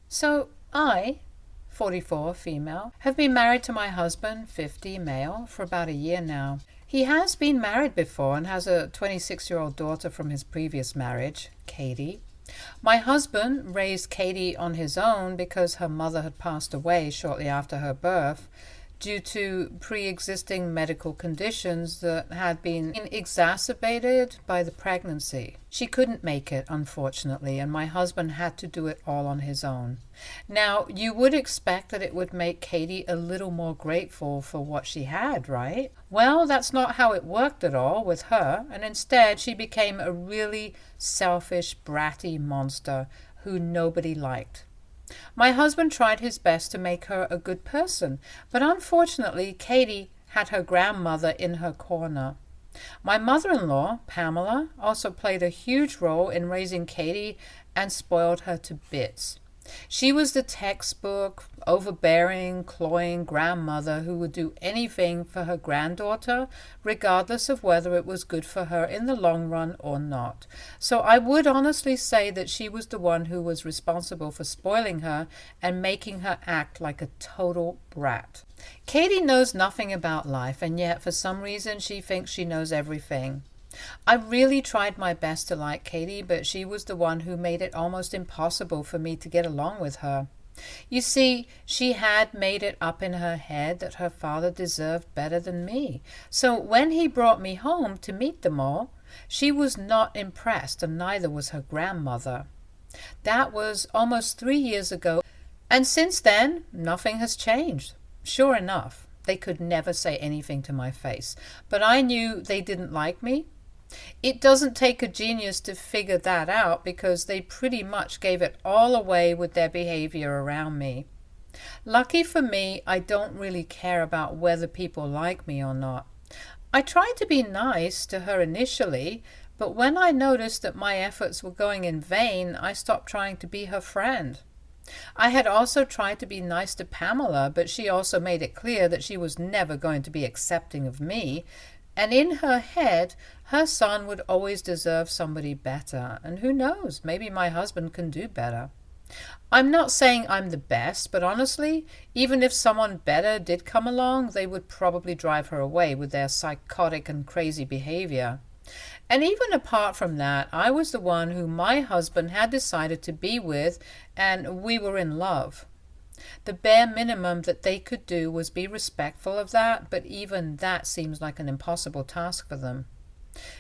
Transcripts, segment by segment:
So I, 44 female, have been married to my husband, 50 male, for about a year now. He has been married before and has a 26-year-old daughter from his previous marriage, Katie. My husband raised Katie on his own because her mother had passed away shortly after her birth due to pre-existing medical conditions that had been exacerbated by the pregnancy. She couldn't make it, unfortunately, and my husband had to do it all on his own. Now, you would expect that it would make Katie a little more grateful for what she had, right? Well, that's not how it worked at all with her, and instead she became a really selfish, bratty monster who nobody liked. My husband tried his best to make her a good person, but unfortunately Katie had her grandmother in her corner. My mother-in-law, Pamela, also played a huge role in raising Katie and spoiled her to bits. She was the textbook, overbearing, cloying grandmother who would do anything for her granddaughter, regardless of whether it was good for her in the long run or not. So I would honestly say that she was the one who was responsible for spoiling her and making her act like a total brat. Katie knows nothing about life, and yet for some reason she thinks she knows everything. I really tried my best to like Katie, but she was the one who made it almost impossible for me to get along with her. You see, she had made it up in her head that her father deserved better than me. So when he brought me home to meet them all, she was not impressed, and neither was her grandmother. That was almost 3 years ago, and since then, nothing has changed. Sure enough, they could never say anything to my face, but I knew they didn't like me. It doesn't take a genius to figure that out because they pretty much gave it all away with their behavior around me. Lucky for me, I don't really care about whether people like me or not. I tried to be nice to her initially, but when I noticed that my efforts were going in vain, I stopped trying to be her friend. I had also tried to be nice to Pamela, but she also made it clear that she was never going to be accepting of me, and in her head, her son would always deserve somebody better, and who knows, maybe my husband can do better. I'm not saying I'm the best, but honestly, even if someone better did come along, they would probably drive her away with their psychotic and crazy behavior. And even apart from that, I was the one who my husband had decided to be with, and we were in love. The bare minimum that they could do was be respectful of that, but even that seems like an impossible task for them.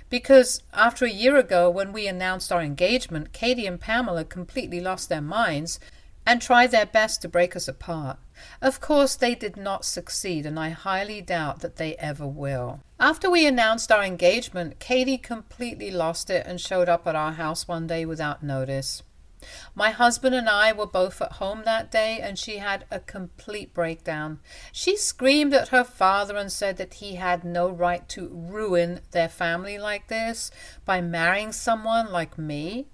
Because after a year ago, when we announced our engagement, Katie and Pamela completely lost their minds and tried their best to break us apart. Of course, they did not succeed, and I highly doubt that they ever will. After we announced our engagement, Katie completely lost it and showed up at our house one day without notice. My husband and I were both at home that day, and she had a complete breakdown. She screamed at her father and said that he had no right to ruin their family like this by marrying someone like me.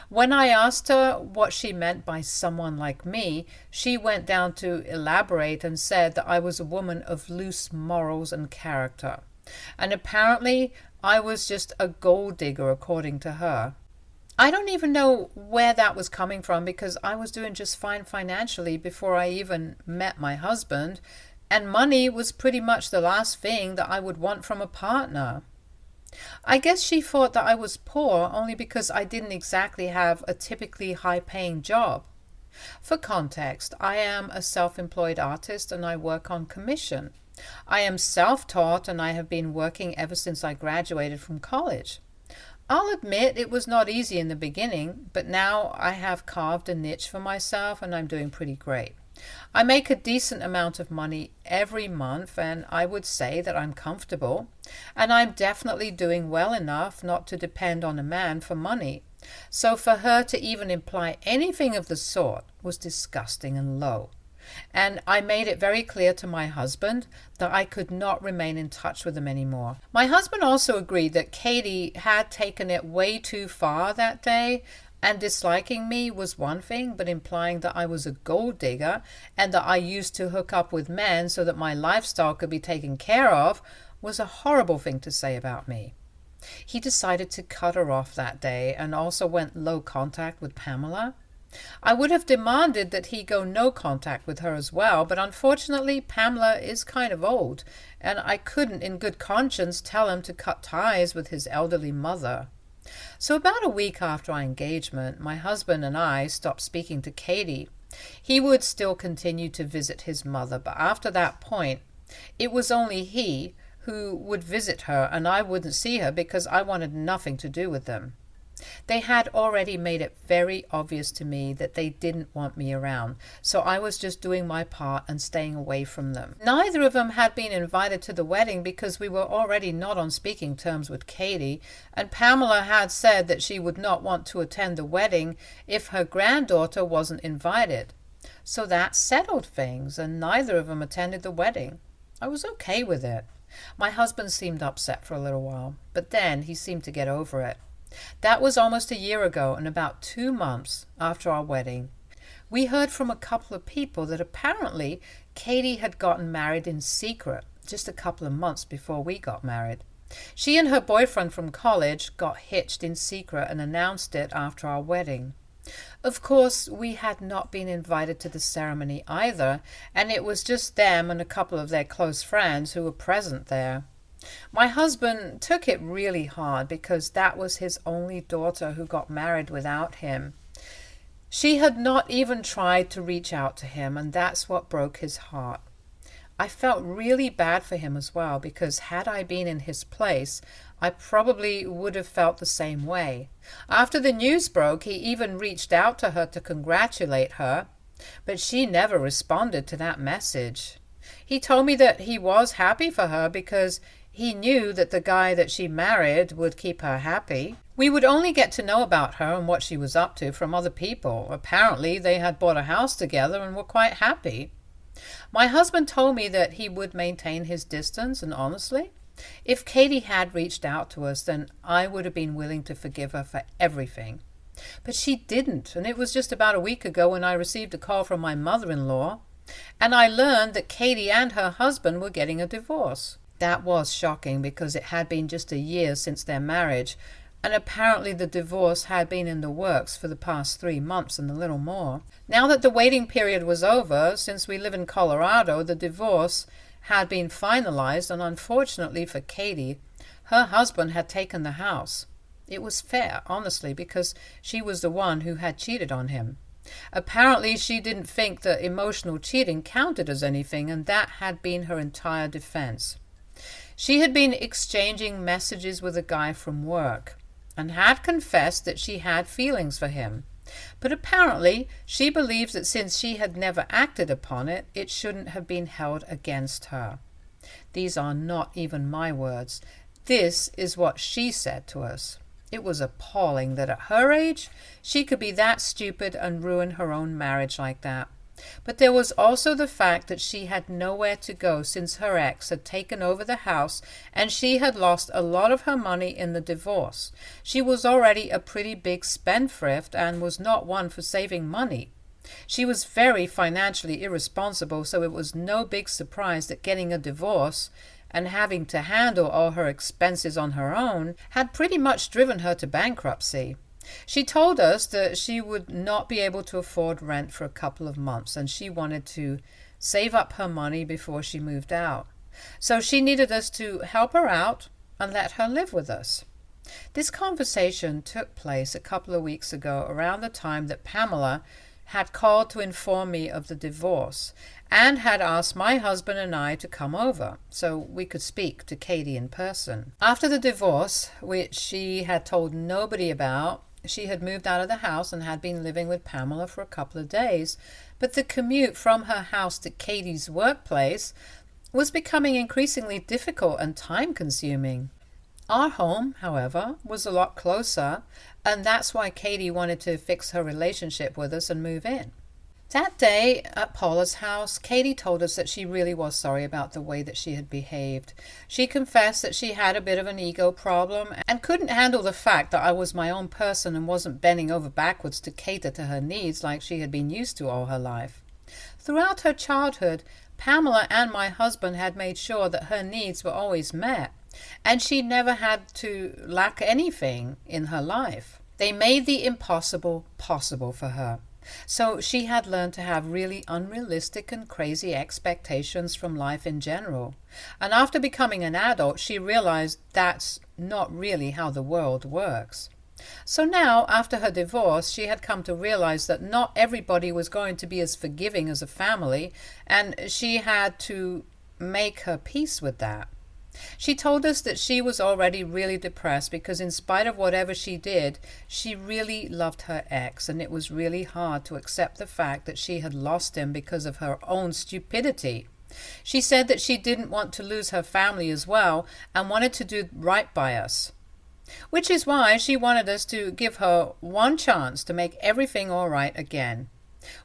When I asked her what she meant by someone like me, she went down to elaborate and said that I was a woman of loose morals and character. And apparently I was just a gold digger according to her. I don't even know where that was coming from because I was doing just fine financially before I even met my husband, and money was pretty much the last thing that I would want from a partner. I guess she thought that I was poor only because I didn't exactly have a typically high-paying job. For context, I am a self-employed artist and I work on commission. I am self-taught and I have been working ever since I graduated from college. I'll admit it was not easy in the beginning, but now I have carved a niche for myself and I'm doing pretty great. I make a decent amount of money every month, and I would say that I'm comfortable, and I'm definitely doing well enough not to depend on a man for money. So for her to even imply anything of the sort was disgusting and low. And I made it very clear to my husband that I could not remain in touch with him anymore. My husband also agreed that Katie had taken it way too far that day, and disliking me was one thing, but implying that I was a gold digger and that I used to hook up with men so that my lifestyle could be taken care of was a horrible thing to say about me. He decided to cut her off that day and also went low contact with Pamela. I would have demanded that he go no contact with her as well, but unfortunately Pamela is kind of old, and I couldn't in good conscience tell him to cut ties with his elderly mother. So about a week after our engagement, my husband and I stopped speaking to Katie. He would still continue to visit his mother, but after that point, it was only he who would visit her, and I wouldn't see her because I wanted nothing to do with them. They had already made it very obvious to me that they didn't want me around, so I was just doing my part and staying away from them. Neither of them had been invited to the wedding because we were already not on speaking terms with Katie, and Pamela had said that she would not want to attend the wedding if her granddaughter wasn't invited. So that settled things, and neither of them attended the wedding. I was okay with it. My husband seemed upset for a little while, but then he seemed to get over it. That was almost a year ago, and about 2 months after our wedding, we heard from a couple of people that apparently Katie had gotten married in secret just a couple of months before we got married. She and her boyfriend from college got hitched in secret and announced it after our wedding. Of course, we had not been invited to the ceremony either, and it was just them and a couple of their close friends who were present there. My husband took it really hard because that was his only daughter who got married without him. She had not even tried to reach out to him, and that's what broke his heart. I felt really bad for him as well, because had I been in his place, I probably would have felt the same way. After the news broke, he even reached out to her to congratulate her, but she never responded to that message. He told me that he was happy for her because he knew that the guy that she married would keep her happy. We would only get to know about her and what she was up to from other people. Apparently, they had bought a house together and were quite happy. My husband told me that he would maintain his distance, and honestly, if Katie had reached out to us, then I would have been willing to forgive her for everything. But she didn't, and it was just about a week ago when I received a call from my mother-in-law, and I learned that Katie and her husband were getting a divorce. That was shocking because it had been just a year since their marriage, and apparently the divorce had been in the works for the past 3 months and a little more. Now that the waiting period was over, since we live in Colorado, the divorce had been finalized, and unfortunately for Katie, her husband had taken the house. It was fair, honestly, because she was the one who had cheated on him. Apparently she didn't think that emotional cheating counted as anything, and that had been her entire defense. She had been exchanging messages with a guy from work and had confessed that she had feelings for him. But apparently she believes that since she had never acted upon it, it shouldn't have been held against her. These are not even my words. This is what she said to us. It was appalling that at her age, she could be that stupid and ruin her own marriage like that. But there was also the fact that she had nowhere to go since her ex had taken over the house, and she had lost a lot of her money in the divorce. She was already a pretty big spendthrift and was not one for saving money. She was very financially irresponsible, so it was no big surprise that getting a divorce and having to handle all her expenses on her own had pretty much driven her to bankruptcy. She told us that she would not be able to afford rent for a couple of months, and she wanted to save up her money before she moved out. So she needed us to help her out and let her live with us. This conversation took place a couple of weeks ago, around the time that Pamela had called to inform me of the divorce and had asked my husband and I to come over so we could speak to Katie in person. After the divorce, which she had told nobody about, she had moved out of the house and had been living with Pamela for a couple of days, but the commute from her house to Katie's workplace was becoming increasingly difficult and time-consuming. Our home, however, was a lot closer, and that's why Katie wanted to fix her relationship with us and move in. That day at Paula's house, Katie told us that she really was sorry about the way that she had behaved. She confessed that she had a bit of an ego problem and couldn't handle the fact that I was my own person and wasn't bending over backwards to cater to her needs like she had been used to all her life. Throughout her childhood, Pamela and my husband had made sure that her needs were always met, and she never had to lack anything in her life. They made the impossible possible for her. So she had learned to have really unrealistic and crazy expectations from life in general. And after becoming an adult, she realized that's not really how the world works. So now, after her divorce, she had come to realize that not everybody was going to be as forgiving as a family, and she had to make her peace with that. She told us that she was already really depressed because in spite of whatever she did, she really loved her ex, and it was really hard to accept the fact that she had lost him because of her own stupidity. She said that she didn't want to lose her family as well and wanted to do right by us, which is why she wanted us to give her one chance to make everything all right again.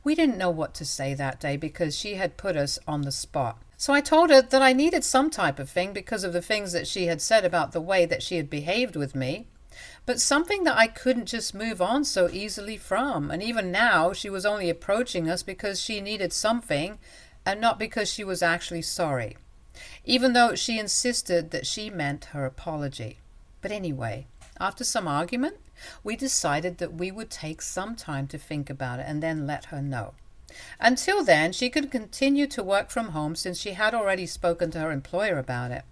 We didn't know what to say that day because she had put us on the spot. So I told her that I needed some type of thing because of the things that she had said about the way that she had behaved with me, but something that I couldn't just move on so easily from. And even now, she was only approaching us because she needed something and not because she was actually sorry, even though she insisted that she meant her apology. But anyway, after some argument, we decided that we would take some time to think about it and then let her know. Until then, she could continue to work from home since she had already spoken to her employer about it.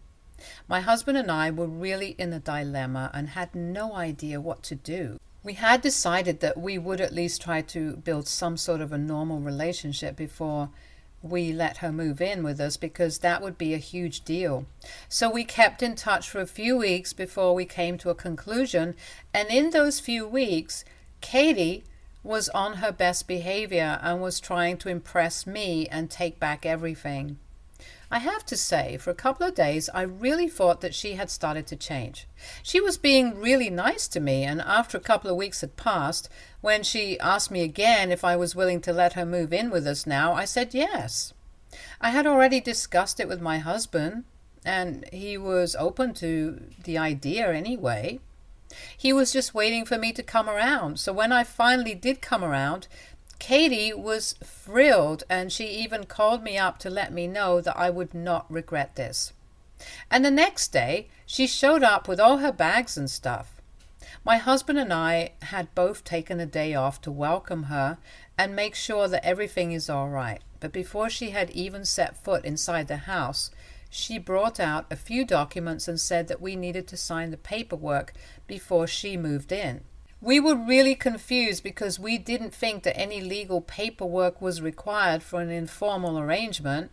My husband and I were really in a dilemma and had no idea what to do. We had decided that we would at least try to build some sort of a normal relationship before we let her move in with us because that would be a huge deal. So we kept in touch for a few weeks before we came to a conclusion, and in those few weeks, Katie was on her best behavior and was trying to impress me and take back everything. I have to say, for a couple of days, I really thought that she had started to change. She was being really nice to me, and after a couple of weeks had passed, when she asked me again if I was willing to let her move in with us now, I said yes. I had already discussed it with my husband, and he was open to the idea anyway. He was just waiting for me to come around. So when I finally did come around, Katie was thrilled, and she even called me up to let me know that I would not regret this. And the next day, she showed up with all her bags and stuff. My husband and I had both taken a day off to welcome her and make sure that everything is all right. But before she had even set foot inside the house, she brought out a few documents and said that we needed to sign the paperwork before she moved in. We were really confused because we didn't think that any legal paperwork was required for an informal arrangement.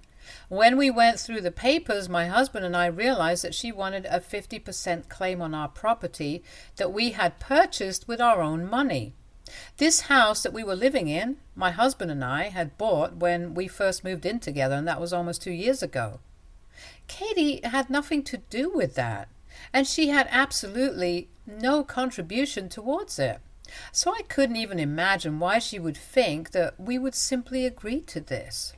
When we went through the papers, my husband and I realized that she wanted a 50% claim on our property that we had purchased with our own money. This house that we were living in, my husband and I had bought when we first moved in together, and that was almost 2 years ago. Katie had nothing to do with that, and she had absolutely no contribution towards it. So I couldn't even imagine why she would think that we would simply agree to this.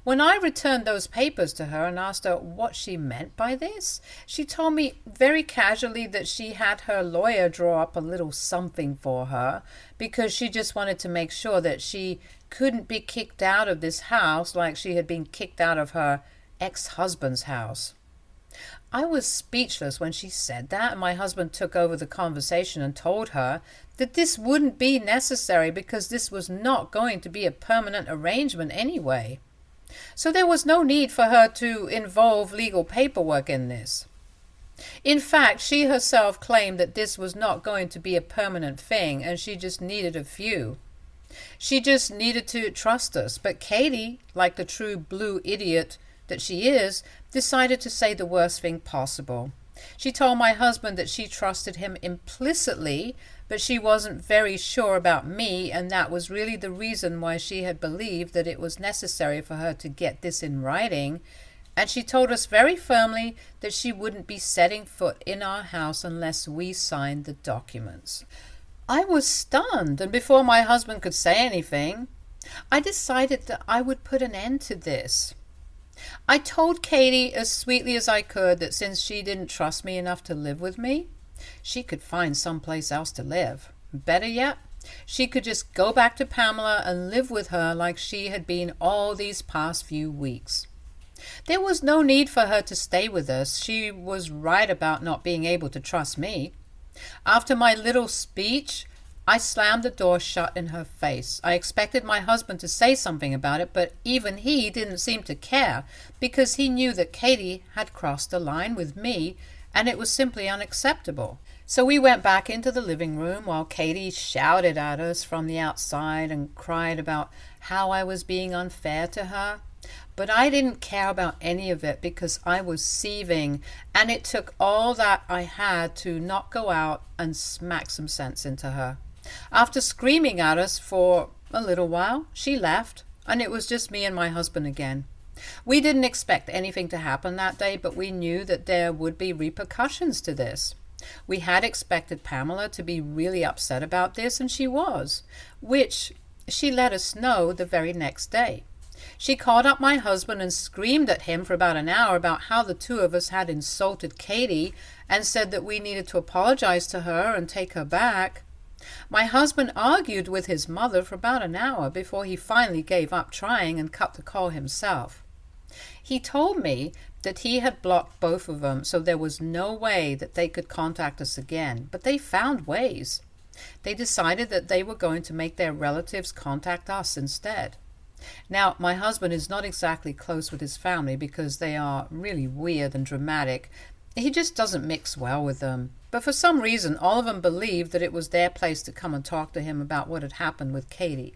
When I returned those papers to her and asked her what she meant by this, she told me very casually that she had her lawyer draw up a little something for her because she just wanted to make sure that she couldn't be kicked out of this house like she had been kicked out of her ex-husband's house. I was speechless when she said that, and my husband took over the conversation and told her that this wouldn't be necessary because this was not going to be a permanent arrangement anyway. So there was no need for her to involve legal paperwork in this. In fact, she herself claimed that this was not going to be a permanent thing and she just needed a few. She just needed to trust us. But Katie, like the true blue idiot that she is, decided to say the worst thing possible. She told my husband that she trusted him implicitly, but she wasn't very sure about me, and that was really the reason why she had believed that it was necessary for her to get this in writing. And she told us very firmly that she wouldn't be setting foot in our house unless we signed the documents. I was stunned, and before my husband could say anything, I decided that I would put an end to this. I told Katie as sweetly as I could that since she didn't trust me enough to live with me, she could find someplace else to live. Better yet, she could just go back to Pamela and live with her like she had been all these past few weeks. There was no need for her to stay with us. She was right about not being able to trust me. After my little speech, I slammed the door shut in her face. I expected my husband to say something about it, but even he didn't seem to care because he knew that Katie had crossed the line with me and it was simply unacceptable. So we went back into the living room while Katie shouted at us from the outside and cried about how I was being unfair to her. But I didn't care about any of it because I was seething, and it took all that I had to not go out and smack some sense into her. After screaming at us for a little while, she left, and it was just me and my husband again. We didn't expect anything to happen that day, but we knew that there would be repercussions to this. We had expected Pamela to be really upset about this, and she was, which she let us know the very next day. She called up my husband and screamed at him for about an hour about how the two of us had insulted Katie and said that we needed to apologize to her and take her back. My husband argued with his mother for about an hour before he finally gave up trying and cut the call himself. He told me that he had blocked both of them, so there was no way that they could contact us again, but they found ways. They decided that they were going to make their relatives contact us instead. Now, my husband is not exactly close with his family because they are really weird and dramatic. He just doesn't mix well with them. But for some reason, all of them believed that it was their place to come and talk to him about what had happened with Katie.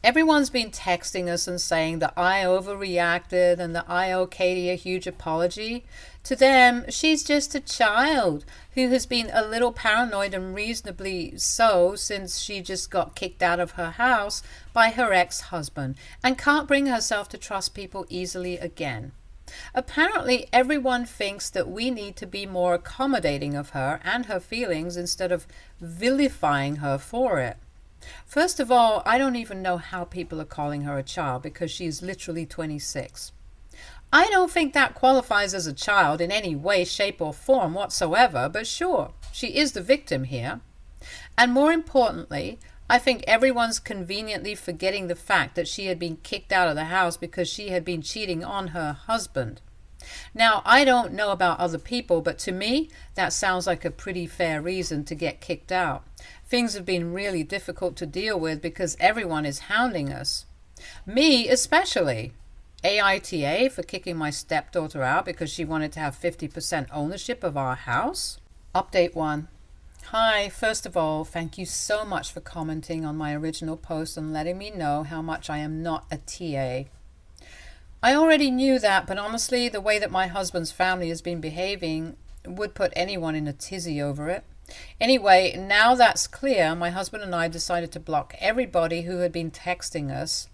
Everyone's been texting us and saying that I overreacted and that I owe Katie a huge apology. To them, she's just a child who has been a little paranoid, and reasonably so, since she just got kicked out of her house by her ex-husband and can't bring herself to trust people easily again. Apparently, everyone thinks that we need to be more accommodating of her and her feelings instead of vilifying her for it. First of all, I don't even know how people are calling her a child because she is literally 26. I don't think that qualifies as a child in any way, shape, or form whatsoever, but sure, she is the victim here. And more importantly, I think everyone's conveniently forgetting the fact that she had been kicked out of the house because she had been cheating on her husband. Now, I don't know about other people, but to me, that sounds like a pretty fair reason to get kicked out. Things have been really difficult to deal with because everyone is hounding us. Me especially. AITA for kicking my stepdaughter out because she wanted to have 50% ownership of our house. Update 1. Hi, first of all, thank you so much for commenting on my original post and letting me know how much I am not a TA. I already knew that, but honestly, the way that my husband's family has been behaving would put anyone in a tizzy over it. Anyway, now that's clear, my husband and I decided to block everybody who had been texting us.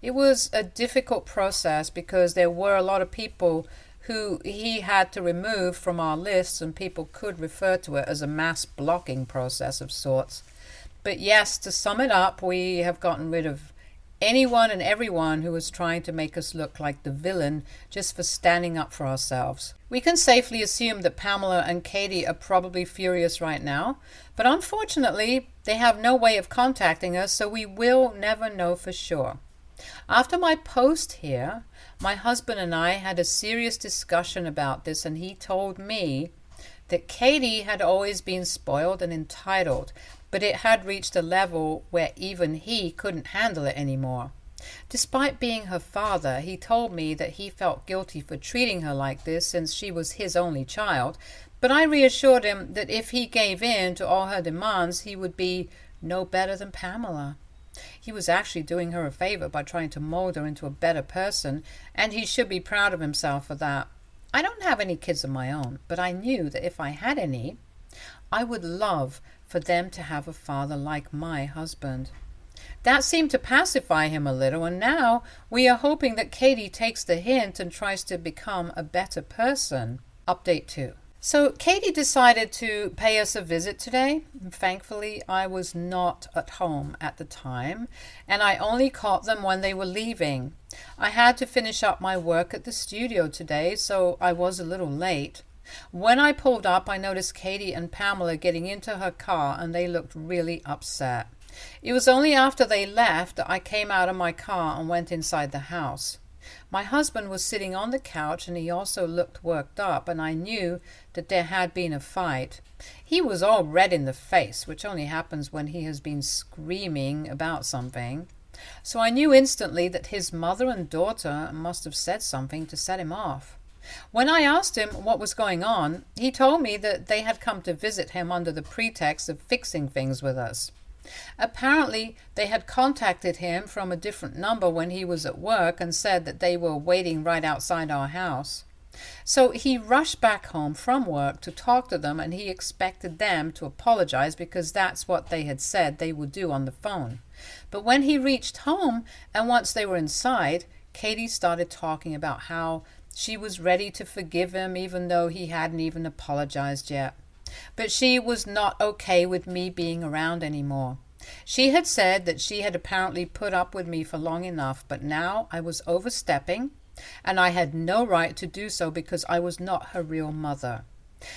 It was a difficult process because there were a lot of people who he had to remove from our lists, and people could refer to it as a mass blocking process of sorts. But yes, to sum it up, we have gotten rid of anyone and everyone who was trying to make us look like the villain just for standing up for ourselves. We can safely assume that Pamela and Katie are probably furious right now, but unfortunately, they have no way of contacting us, so we will never know for sure. After my post here, my husband and I had a serious discussion about this, and he told me that Katie had always been spoiled and entitled, but it had reached a level where even he couldn't handle it anymore. Despite being her father, he told me that he felt guilty for treating her like this since she was his only child, but I reassured him that if he gave in to all her demands, he would be no better than Pamela. He was actually doing her a favor by trying to mold her into a better person, and he should be proud of himself for that. I don't have any kids of my own, but I knew that if I had any, I would love for them to have a father like my husband. That seemed to pacify him a little, and now we are hoping that Katie takes the hint and tries to become a better person. Update 2. So Katie decided to pay us a visit today. Thankfully, I was not at home at the time, and I only caught them when they were leaving. I had to finish up my work at the studio today, so I was a little late. When I pulled up, I noticed Katie and Pamela getting into her car, and they looked really upset. It was only after they left that I came out of my car and went inside the house. My husband was sitting on the couch and he also looked worked up, and I knew that there had been a fight. He was all red in the face, which only happens when he has been screaming about something. So I knew instantly that his mother and daughter must have said something to set him off. When I asked him what was going on, he told me that they had come to visit him under the pretext of fixing things with us. Apparently, they had contacted him from a different number when he was at work and said that they were waiting right outside our house. So he rushed back home from work to talk to them, and he expected them to apologize because that's what they had said they would do on the phone. But when he reached home and once they were inside, Katie started talking about how she was ready to forgive him even though he hadn't even apologized yet. But she was not okay with me being around anymore. She had said that she had apparently put up with me for long enough, but now I was overstepping, and I had no right to do so because I was not her real mother.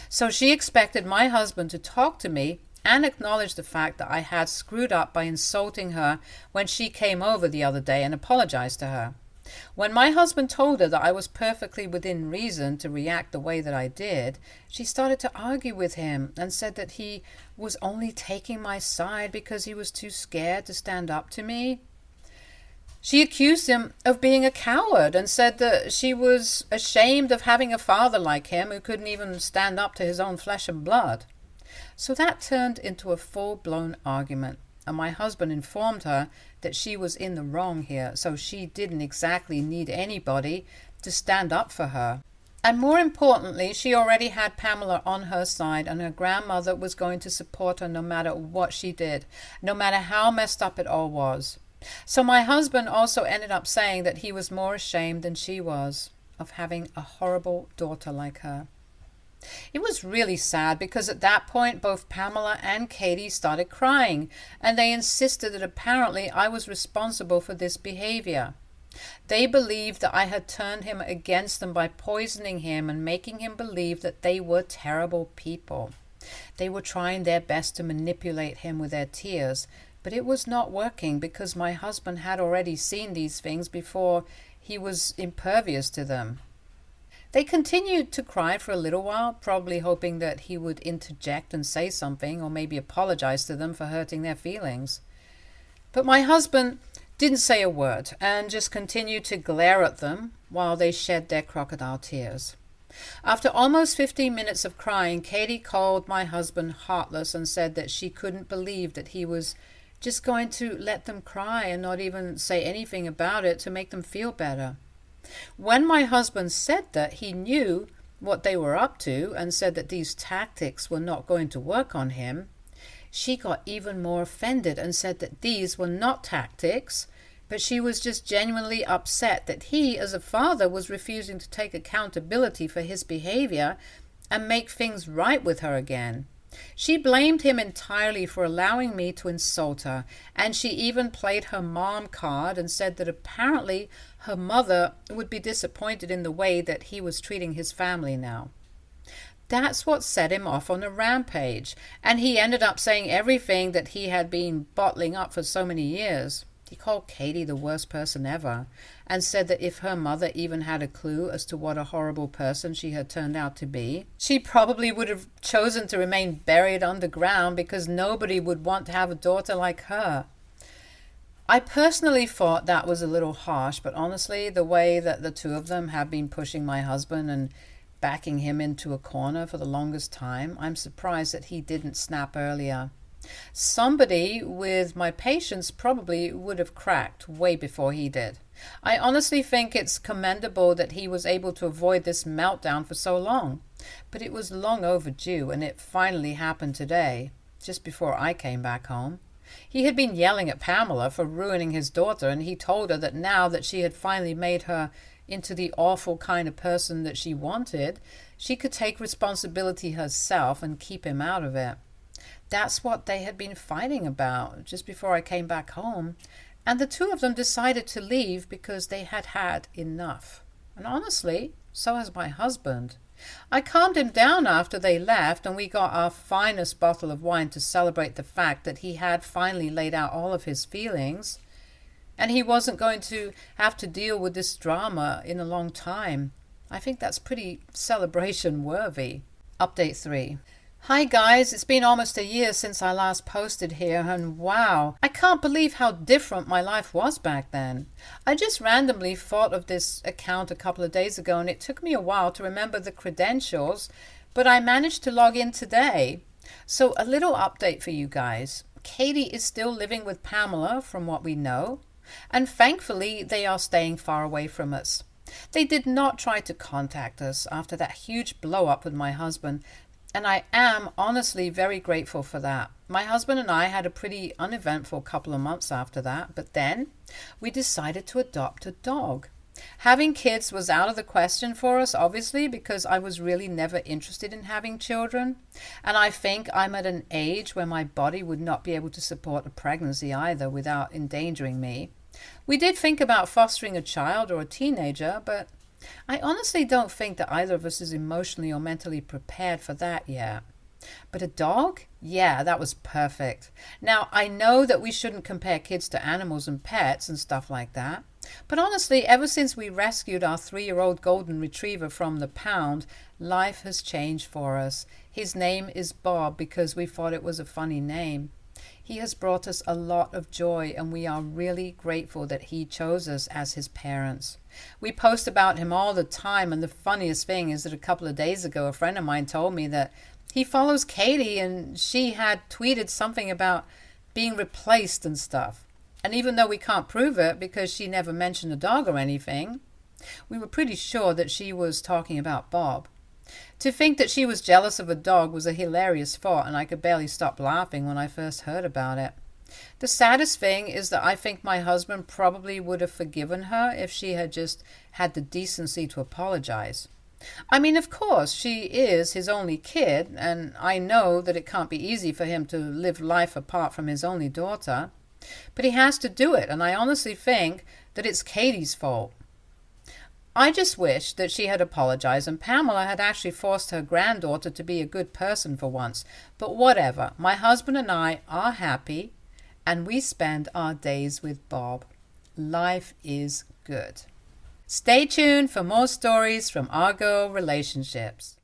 So she expected my husband to talk to me and acknowledge the fact that I had screwed up by insulting her when she came over the other day and apologized to her. When my husband told her that I was perfectly within reason to react the way that I did, she started to argue with him and said that he was only taking my side because he was too scared to stand up to me. She accused him of being a coward and said that she was ashamed of having a father like him who couldn't even stand up to his own flesh and blood. So that turned into a full-blown argument, and my husband informed her that she was in the wrong here, so she didn't exactly need anybody to stand up for her. And more importantly, she already had Pamela on her side, and her grandmother was going to support her no matter what she did, no matter how messed up it all was. So my husband also ended up saying that he was more ashamed than she was of having a horrible daughter like her. It was really sad because at that point both Pamela and Katie started crying, and they insisted that apparently I was responsible for this behavior. They believed that I had turned him against them by poisoning him and making him believe that they were terrible people. They were trying their best to manipulate him with their tears, but it was not working because my husband had already seen these things before he was impervious to them. They continued to cry for a little while, probably hoping that he would interject and say something or maybe apologize to them for hurting their feelings. But my husband didn't say a word and just continued to glare at them while they shed their crocodile tears. After almost 15 minutes of crying, Katie called my husband heartless and said that she couldn't believe that he was just going to let them cry and not even say anything about it to make them feel better. When my husband said that he knew what they were up to and said that these tactics were not going to work on him, she got even more offended and said that these were not tactics, but she was just genuinely upset that he, as a father, was refusing to take accountability for his behavior and make things right with her again. She blamed him entirely for allowing me to insult her, and she even played her mom card and said that apparently her mother would be disappointed in the way that he was treating his family now. That's what set him off on a rampage, and he ended up saying everything that he had been bottling up for so many years. He called Katie the worst person ever and said that if her mother even had a clue as to what a horrible person she had turned out to be, she probably would have chosen to remain buried underground because nobody would want to have a daughter like her. I personally thought that was a little harsh, but honestly, the way that the two of them have been pushing my husband and backing him into a corner for the longest time, I'm surprised that he didn't snap earlier. Somebody with my patience probably would have cracked way before he did. I honestly think it's commendable that he was able to avoid this meltdown for so long. But it was long overdue, and it finally happened today, just before I came back home. He had been yelling at Pamela for ruining his daughter, and he told her that now that she had finally made her into the awful kind of person that she wanted, she could take responsibility herself and keep him out of it. That's what they had been fighting about just before I came back home, and the two of them decided to leave because they had had enough. And honestly, so has my husband. I calmed him down after they left, and we got our finest bottle of wine to celebrate the fact that he had finally laid out all of his feelings. and he wasn't going to have to deal with this drama in a long time. I think that's pretty celebration worthy. Update 3. Hi guys, it's been almost a year since I last posted here, and wow, I can't believe how different my life was back then. I just randomly thought of this account a couple of days ago, and it took me a while to remember the credentials, but I managed to log in today. So a little update for you guys. Katie is still living with Pamela from what we know, and thankfully they are staying far away from us. They did not try to contact us after that huge blow up with my husband, and I am honestly very grateful for that. My husband and I had a pretty uneventful couple of months after that, but then we decided to adopt a dog. Having kids was out of the question for us, obviously, because I was really never interested in having children. And I think I'm at an age where my body would not be able to support a pregnancy either without endangering me. We did think about fostering a child or a teenager, but I honestly don't think that either of us is emotionally or mentally prepared for that yet. But a dog? Yeah, that was perfect. Now, I know that we shouldn't compare kids to animals and pets and stuff like that. But honestly, ever since we rescued our 3-year-old golden retriever from the pound, life has changed for us. His name is Bob because we thought it was a funny name. He has brought us a lot of joy, and we are really grateful that he chose us as his parents. We post about him all the time, and the funniest thing is that a couple of days ago, a friend of mine told me that he follows Katie, and she had tweeted something about being replaced and stuff. And even though we can't prove it because she never mentioned a dog or anything, we were pretty sure that she was talking about Bob. To think that she was jealous of a dog was a hilarious thought, and I could barely stop laughing when I first heard about it. The saddest thing is that I think my husband probably would have forgiven her if she had just had the decency to apologize. I mean, of course, she is his only kid, and I know that it can't be easy for him to live life apart from his only daughter. But he has to do it, and I honestly think that it's Katie's fault. I just wish that she had apologized and Pamela had actually forced her granddaughter to be a good person for once. But whatever, my husband and I are happy, and we spend our days with Bob. Life is good. Stay tuned for more stories from Argo Relationships.